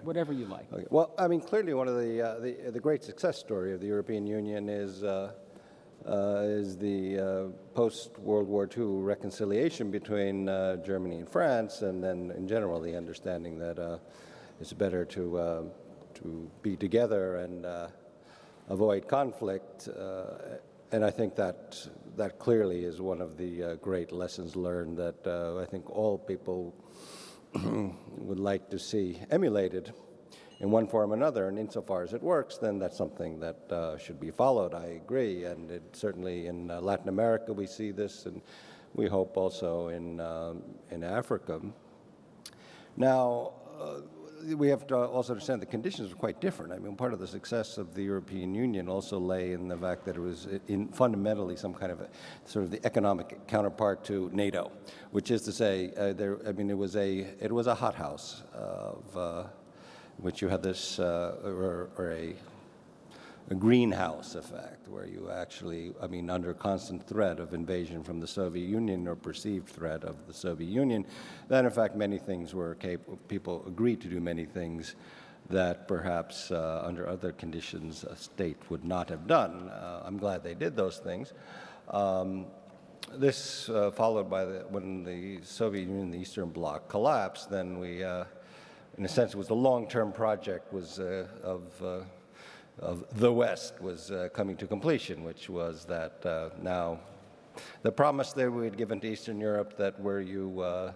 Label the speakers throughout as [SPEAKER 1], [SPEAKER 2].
[SPEAKER 1] whatever you like.
[SPEAKER 2] Okay. Well, I mean, clearly one of the great success story of the European Union is the post-World War II reconciliation between Germany and France, and then in general the understanding that it's better to be together and avoid conflict. And I think that clearly is one of the great lessons learned that I think all people would like to see emulated in one form or another, and insofar as it works, then that's something that should be followed. I agree, and certainly in Latin America we see this, and we hope also in Africa. Now, we have to also understand the conditions are quite different. I mean, part of the success of the European Union also lay in the fact that it was fundamentally some kind of sort of the economic counterpart to NATO, which is to say, it was a hothouse of which you had this a greenhouse effect, where you actually, under constant threat of invasion from the Soviet Union or perceived threat of the Soviet Union, that in fact many things were capable, people agreed to do many things that perhaps under other conditions a state would not have done. I'm glad they did those things. This followed by when the Soviet Union, the Eastern Bloc collapsed, then we, in a sense, it was the long-term project of the West was coming to completion, which was that now the promise that we had given to Eastern Europe that were you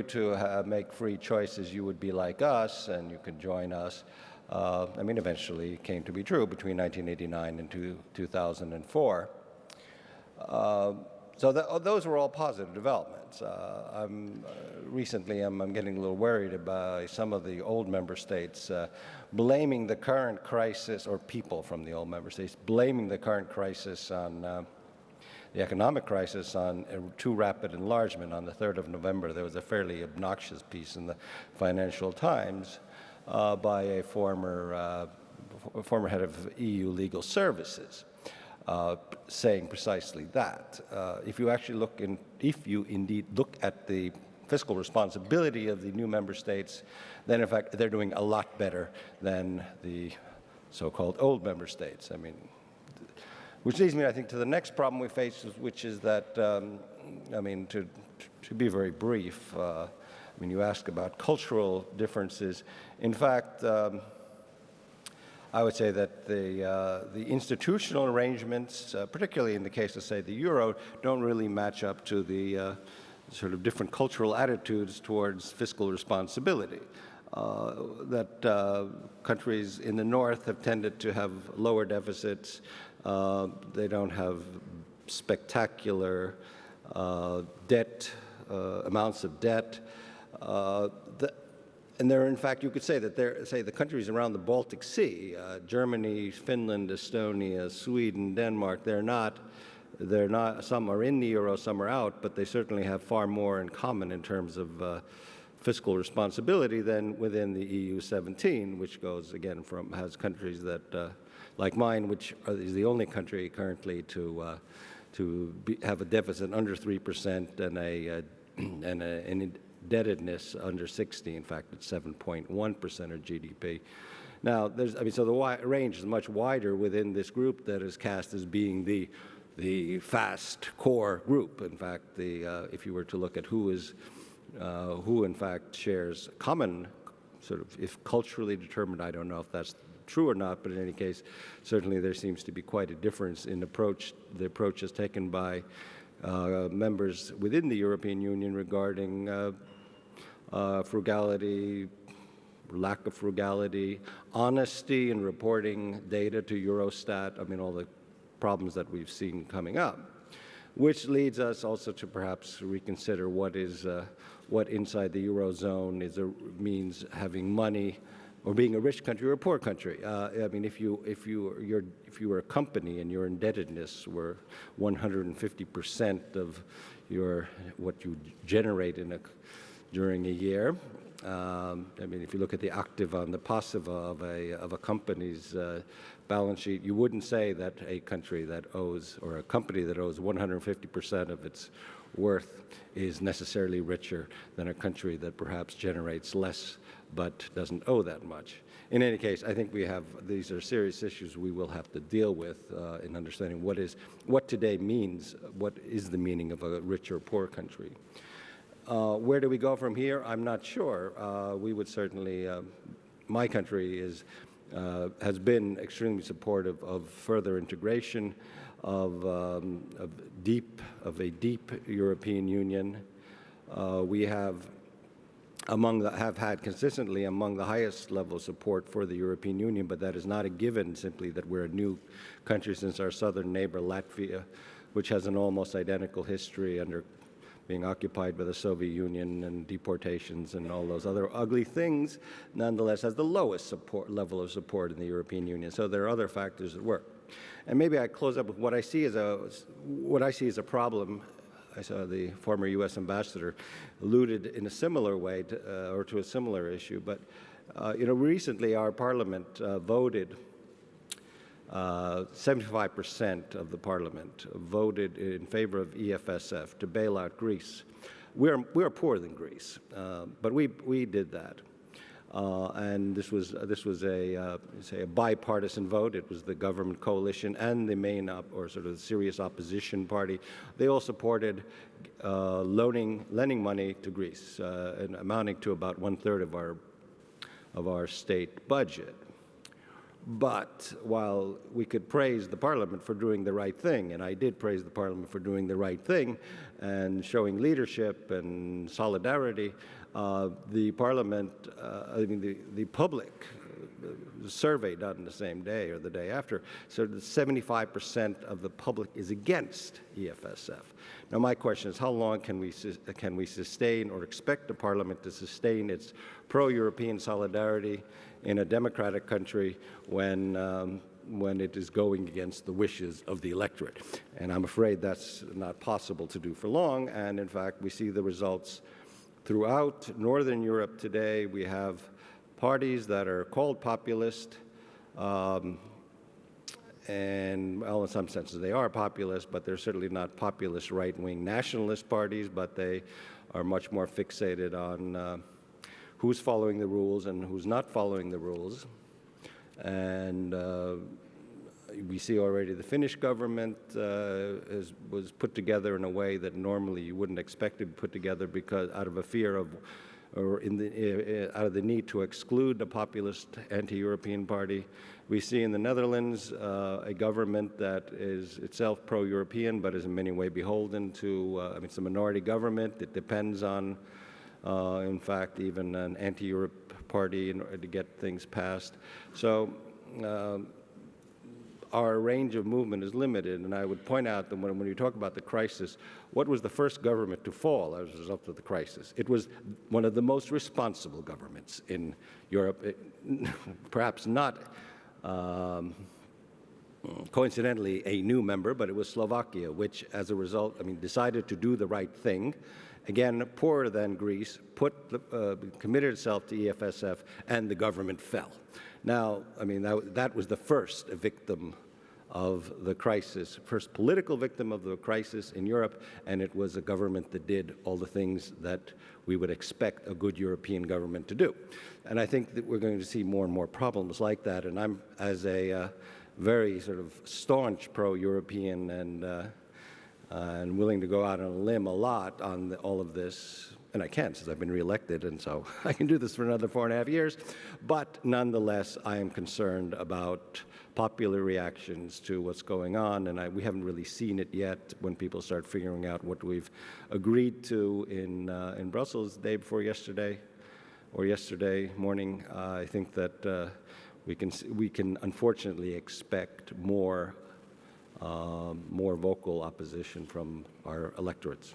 [SPEAKER 2] to make free choices, you would be like us and you could join us. Eventually it came to be true between 1989 and 2004. So those were all positive developments. Recently, I'm getting a little worried by some of the old member states blaming the current crisis, or people from the old member states blaming the current crisis on the economic crisis on too rapid enlargement. On the 3rd of November, there was a fairly obnoxious piece in the Financial Times by a former head of EU legal services. Saying precisely that. If you indeed look at the fiscal responsibility of the new member states, then in fact they're doing a lot better than the so-called old member states. Which leads me, I think, to the next problem we face, which is that, to be very brief, you ask about cultural differences. In fact, I would say that the institutional arrangements, particularly in the case of, say, the euro, don't really match up to the sort of different cultural attitudes towards fiscal responsibility. That countries in the north have tended to have lower deficits. They don't have spectacular amounts of debt. And there, in fact, you could say that the countries around the Baltic Sea, Germany, Finland, Estonia, Sweden, Denmark, they're not, some are in the euro, some are out, but they certainly have far more in common in terms of fiscal responsibility than within the EU 17, which goes, again, has countries that, like mine, which is the only country currently to have a deficit under 3% and an indebtedness under 60. In fact, it's 7.1% of GDP. Now, so the range is much wider within this group that is cast as being the fast core group. In fact, if you were to look at who in fact shares common sort of, if culturally determined, I don't know if that's true or not, but in any case, certainly there seems to be quite a difference in the approaches taken by members within the European Union regarding frugality, lack of frugality, honesty in reporting data to Eurostat, all the problems that we've seen coming up, which leads us also to perhaps reconsider what inside the Eurozone means having money, or being a rich country or a poor country. If you were a company and your indebtedness were 150% of what you generate during a year. I mean, if you look at the activa and the passiva of a company's balance sheet, you wouldn't say that a country that owes, or a company that owes 150% of its worth is necessarily richer than a country that perhaps generates less but doesn't owe that much. In any case, I think these are serious issues we will have to deal with in understanding what today means, what is the meaning of a rich or poor country. Where do we go from here? I'm not sure. We would certainly, my country has been extremely supportive of further integration, of a deep European Union. We have had consistently among the highest level of support for the European Union, but that is not a given simply that we're a new country since our southern neighbor Latvia, which has an almost identical history under being occupied by the Soviet Union and deportations and all those other ugly things, nonetheless has the lowest level of support in the European Union. So there are other factors at work. And maybe I close up with what I see as a problem. I saw the former U.S. ambassador alluded in a similar way to a similar issue. But recently our parliament voted. 75% of the parliament voted in favor of EFSF to bail out Greece. We're poorer than Greece, but we did that, and this was a bipartisan vote. It was the government coalition and the main sort of serious opposition party. They all supported lending money to Greece, and amounting to about 1/3 of our state budget. But while we could praise the Parliament for doing the right thing, and I did praise the Parliament for doing the right thing and showing leadership and solidarity, the Parliament, the public survey done the same day or the day after, so that 75% of the public is against EFSF. Now, my question is, how long can we sustain or expect the Parliament to sustain its pro-European solidarity in a democratic country when it is going against the wishes of the electorate? And I'm afraid that's not possible to do for long. And in fact, we see the results throughout Northern Europe today. We have parties that are called populist, and well, in some senses they are populist, but they're certainly not populist right-wing nationalist parties, but they are much more fixated on who's following the rules and who's not following the rules. And we see already the Finnish government was put together in a way that normally you wouldn't expect it to be put together, because out of a fear of, or out of the need to exclude the populist anti-European party. We see in the Netherlands a government that is itself pro-European, but is in many ways beholden to, it's a minority government. It depends on, in fact, even an anti-Europe party in order to get things passed. So our range of movement is limited, and I would point out that when you talk about the crisis, what was the first government to fall as a result of the crisis? It was one of the most responsible governments in Europe, perhaps not coincidentally a new member, but it was Slovakia, which as a result, decided to do the right thing. Again, poorer than Greece, committed itself to EFSF, and the government fell. Now, that was the first victim of the crisis, first political victim of the crisis in Europe, and it was a government that did all the things that we would expect a good European government to do. And I think that we're going to see more and more problems like that, and I'm, as a very sort of staunch pro-European and willing to go out on a limb a lot on all of this, and I can since I've been reelected, and so I can do this for another 4.5 years. But nonetheless, I am concerned about popular reactions to what's going on, and we haven't really seen it yet when people start figuring out what we've agreed to in Brussels the day before yesterday, or yesterday morning. I think that we can unfortunately expect more vocal opposition from our electorates.